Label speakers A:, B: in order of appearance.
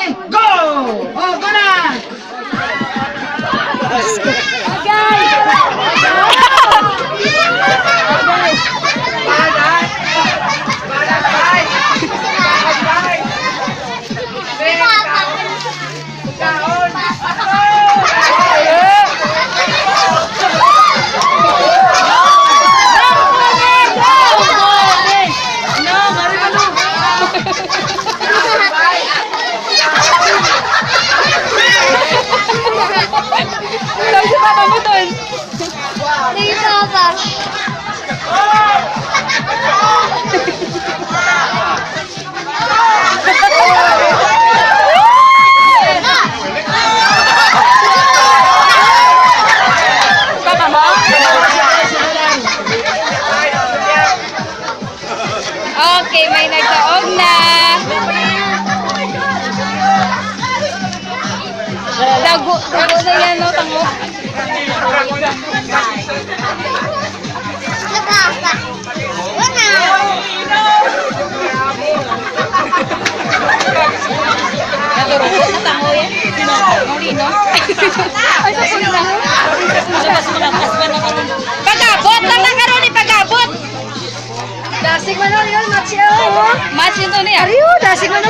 A: ready, go! Oh, go na!
B: Okay, may nagtaog na. Dago na yan, no, tango. Natango yan? Marino? Ay, sasunod na. Pagabot lang na karon ni pagabot.
A: Dasig man yun, match yun.
B: Match yun to niya.
A: Ariyo, dasig man